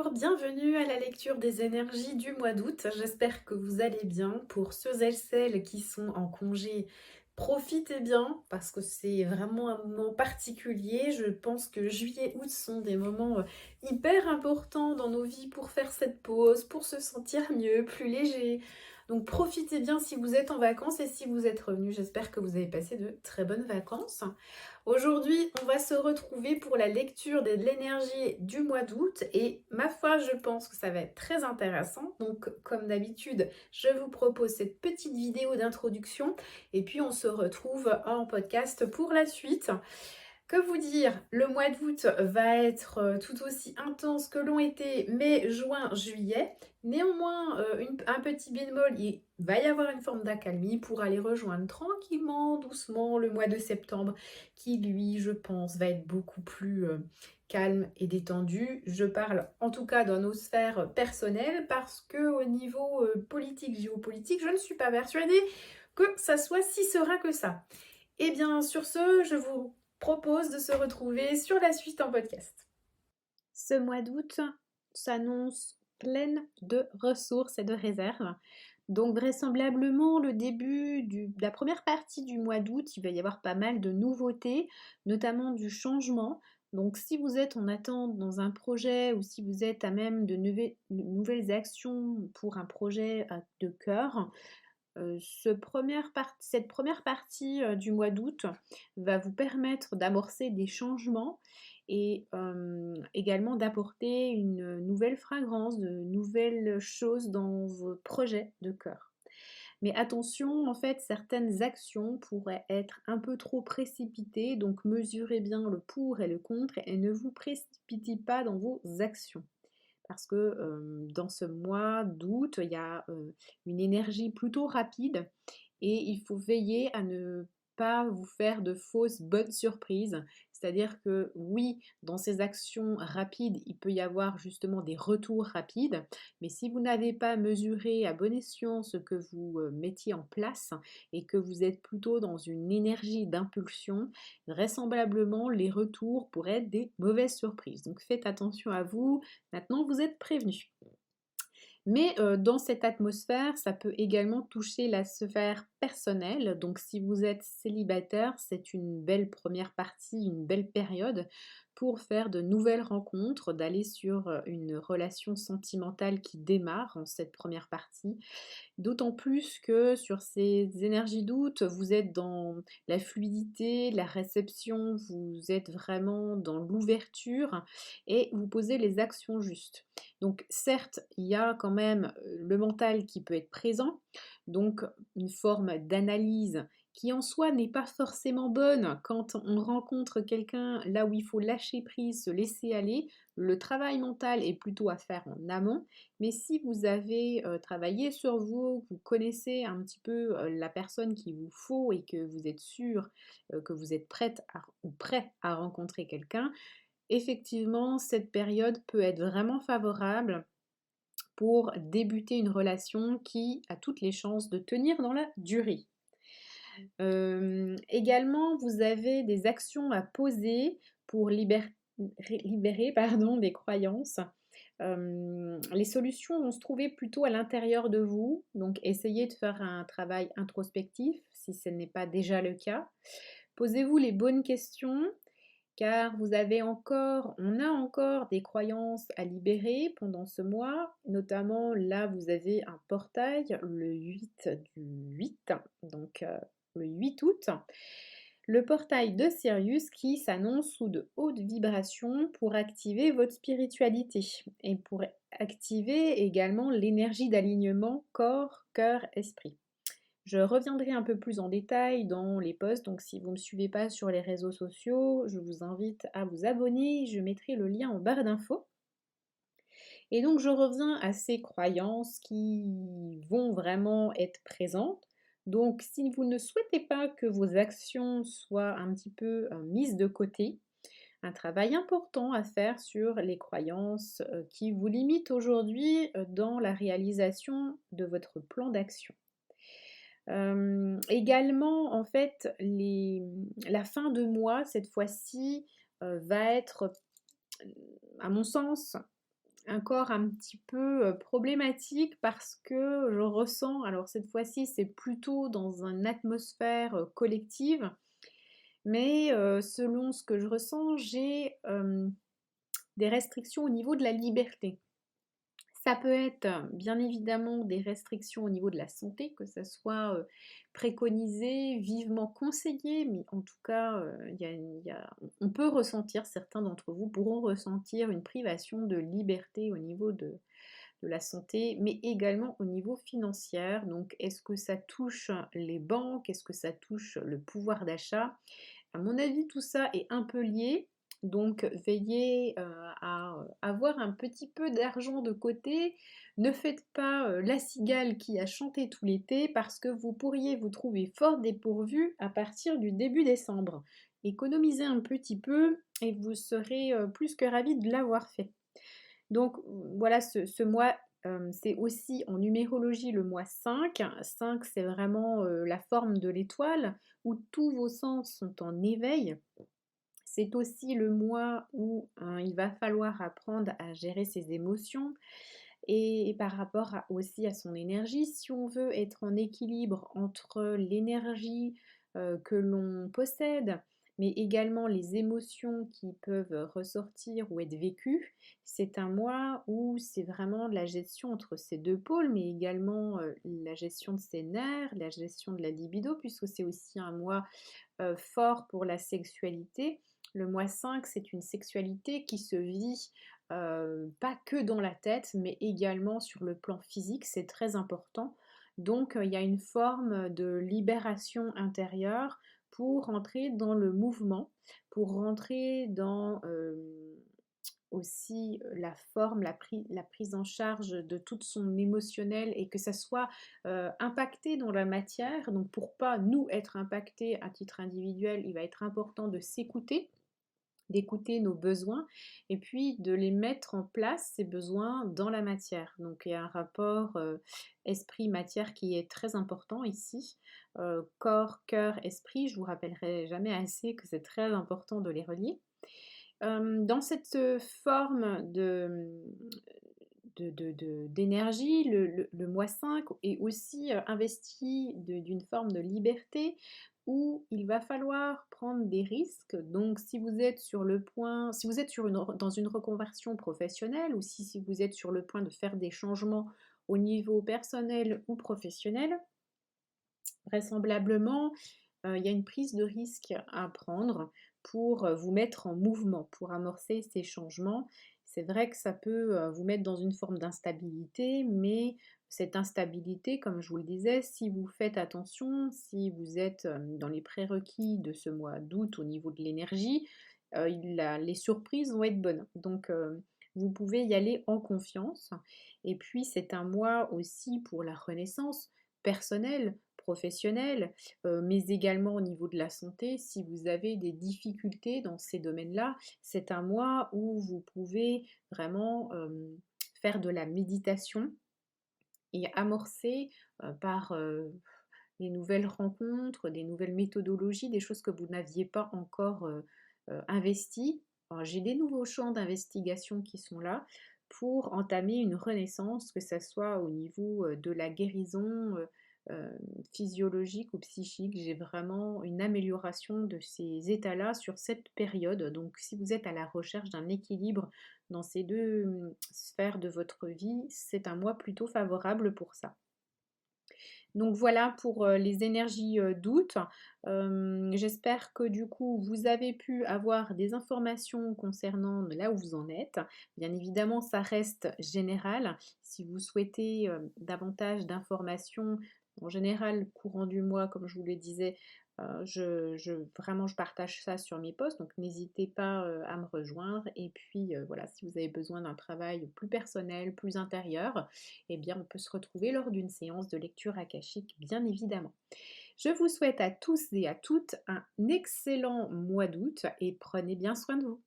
Bonjour, bienvenue à la lecture des énergies du mois d'août. J'espère que vous allez bien. Pour ceux et celles qui sont en congé, profitez bien parce que c'est vraiment un moment particulier. Je pense que juillet, août sont des moments hyper importants dans nos vies pour faire cette pause, pour se sentir mieux, plus léger. Donc profitez bien si vous êtes en vacances et si vous êtes revenu. J'espère que vous avez passé de très bonnes vacances. Aujourd'hui, on va se retrouver pour la lecture de l'énergie du mois d'août et ma foi, je pense que ça va être très intéressant. Donc, comme d'habitude, je vous propose cette petite vidéo d'introduction et puis on se retrouve en podcast pour la suite. Que vous dire, le mois d'août va être tout aussi intense que l'ont été mai, juin, juillet. Néanmoins, un petit bémol, il va y avoir une forme d'accalmie pour aller rejoindre tranquillement, doucement le mois de septembre, qui lui, je pense, va être beaucoup plus calme et détendu. Je parle en tout cas dans nos sphères personnelles parce que au niveau politique, géopolitique, je ne suis pas persuadée que ça soit si serein que ça. Et bien sur ce, je vous propose de se retrouver sur la suite en podcast. Ce mois d'août s'annonce pleine de ressources et de réserves. Donc vraisemblablement, le début de la première partie du mois d'août, il va y avoir pas mal de nouveautés, notamment du changement. Donc si vous êtes en attente dans un projet ou si vous êtes à même de nouvelles actions pour un projet de cœur, cette première partie du mois d'août va vous permettre d'amorcer des changements et également d'apporter une nouvelle fragrance, de nouvelles choses dans vos projets de cœur. Mais attention, en fait, certaines actions pourraient être un peu trop précipitées, donc mesurez bien le pour et le contre et ne vous précipitez pas dans vos actions parce que dans ce mois d'août, il y a une énergie plutôt rapide et il faut veiller à ne pas vous faire de fausses bonnes surprises. C'est-à-dire que oui, dans ces actions rapides, il peut y avoir justement des retours rapides, mais si vous n'avez pas mesuré à bon escient ce que vous mettiez en place et que vous êtes plutôt dans une énergie d'impulsion, vraisemblablement les retours pourraient être des mauvaises surprises. Donc faites attention à vous. Maintenant, vous êtes prévenus. Mais dans cette atmosphère, ça peut également toucher la sphère personnelle. Donc si vous êtes célibataire, c'est une belle première partie, une belle période pour faire de nouvelles rencontres, d'aller sur une relation sentimentale qui démarre en cette première partie. D'autant plus que sur ces énergies d'août, vous êtes dans la fluidité, la réception, vous êtes vraiment dans l'ouverture et vous posez les actions justes. Donc certes, il y a quand même le mental qui peut être présent, donc une forme d'analyse qui en soi n'est pas forcément bonne quand on rencontre quelqu'un là où il faut lâcher prise, se laisser aller. Le travail mental est plutôt à faire en amont, mais si vous avez travaillé sur vous, vous connaissez un petit peu la personne qu'il vous faut et que vous êtes sûr que vous êtes prête ou prêt à rencontrer quelqu'un, effectivement, cette période peut être vraiment favorable pour débuter une relation qui a toutes les chances de tenir dans la durée. Également, vous avez des actions à poser pour libérer pardon, des croyances. Les solutions vont se trouver plutôt à l'intérieur de vous, donc essayez de faire un travail introspectif si ce n'est pas déjà le cas. Posez-vous les bonnes questions car on a encore des croyances à libérer pendant ce mois. Notamment, là, vous avez un portail, le 8 du 8, donc le 8 août. Le portail de Sirius qui s'annonce sous de hautes vibrations pour activer votre spiritualité et pour activer également l'énergie d'alignement corps, cœur, esprit. Je reviendrai un peu plus en détail dans les posts, donc si vous ne me suivez pas sur les réseaux sociaux, je vous invite à vous abonner, je mettrai le lien en barre d'infos. Et donc je reviens à ces croyances qui vont vraiment être présentes. Donc si vous ne souhaitez pas que vos actions soient un petit peu mises de côté, un travail important à faire sur les croyances qui vous limitent aujourd'hui dans la réalisation de votre plan d'action. Également, en fait, la fin de mois, cette fois-ci, va être, à mon sens, un corps un petit peu, problématique parce que je ressens, alors cette fois-ci, c'est plutôt dans une atmosphère, collective, mais selon ce que je ressens, j'ai, des restrictions au niveau de la liberté. Ça peut être, bien évidemment, des restrictions au niveau de la santé, que ça soit, préconisé, vivement conseillé, mais en tout cas, on peut ressentir, certains d'entre vous pourront ressentir une privation de liberté au niveau de la santé, mais également au niveau financier. Donc, est-ce que ça touche les banques? Est-ce que ça touche le pouvoir d'achat? À mon avis, tout ça est un peu lié. Donc, veillez à avoir un petit peu d'argent de côté. Ne faites pas la cigale qui a chanté tout l'été parce que vous pourriez vous trouver fort dépourvu à partir du début décembre. Économisez un petit peu et vous serez plus que ravi de l'avoir fait. Donc voilà, ce mois, c'est aussi en numérologie le mois 5. 5, c'est vraiment la forme de l'étoile où tous vos sens sont en éveil. C'est aussi le mois où il va falloir apprendre à gérer ses émotions et par rapport aussi à son énergie. Si on veut être en équilibre entre l'énergie que l'on possède, mais également les émotions qui peuvent ressortir ou être vécues, c'est un mois où c'est vraiment la gestion entre ces deux pôles, mais également la gestion de ses nerfs, la gestion de la libido, puisque c'est aussi un mois fort pour la sexualité. Le mois 5, c'est une sexualité qui se vit pas que dans la tête, mais également sur le plan physique, c'est très important. Donc il y a une forme de libération intérieure pour rentrer dans le mouvement, pour rentrer dans aussi la forme, la prise en charge de toute son émotionnel et que ça soit impacté dans la matière. Donc pour pas nous être impactés à titre individuel, il va être important de s'écouter, d'écouter nos besoins et puis de les mettre en place, ces besoins, dans la matière. Donc il y a un rapport esprit-matière qui est très important ici. Corps, cœur, esprit, je vous rappellerai jamais assez que c'est très important de les relier. Dans cette forme d'énergie, le mois 5 est aussi investi d'une forme de liberté où il va falloir prendre des risques. Donc, si vous êtes sur le point, si vous êtes dans une reconversion professionnelle ou si vous êtes sur le point de faire des changements au niveau personnel ou professionnel, vraisemblablement, il y a une prise de risque à prendre pour vous mettre en mouvement, pour amorcer ces changements. C'est vrai que ça peut vous mettre dans une forme d'instabilité, mais cette instabilité, comme je vous le disais, si vous faites attention, si vous êtes dans les prérequis de ce mois d'août au niveau de l'énergie, les surprises vont être bonnes. Donc, vous pouvez y aller en confiance. Et puis, c'est un mois aussi pour la renaissance personnelle, professionnelle, mais également au niveau de la santé. Si vous avez des difficultés dans ces domaines-là, c'est un mois où vous pouvez vraiment faire de la méditation et amorcer par des nouvelles rencontres, des nouvelles méthodologies, des choses que vous n'aviez pas encore investies. Alors, j'ai des nouveaux champs d'investigation qui sont là pour entamer une renaissance, que ce soit au niveau de la guérison euh, physiologique ou psychique. J'ai vraiment une amélioration de ces états-là sur cette période. Donc si vous êtes à la recherche d'un équilibre dans ces deux sphères de votre vie, c'est un mois plutôt favorable pour ça. Donc voilà pour les énergies d'août. J'espère que du coup vous avez pu avoir des informations concernant là où vous en êtes. Bien évidemment, ça reste général. Si vous souhaitez davantage d'informations, en général, courant du mois, comme je vous le disais, vraiment, je partage ça sur mes posts, donc n'hésitez pas à me rejoindre. Et puis voilà, si vous avez besoin d'un travail plus personnel, plus intérieur, eh bien, on peut se retrouver lors d'une séance de lecture akashique, bien évidemment. Je vous souhaite à tous et à toutes un excellent mois d'août et prenez bien soin de vous.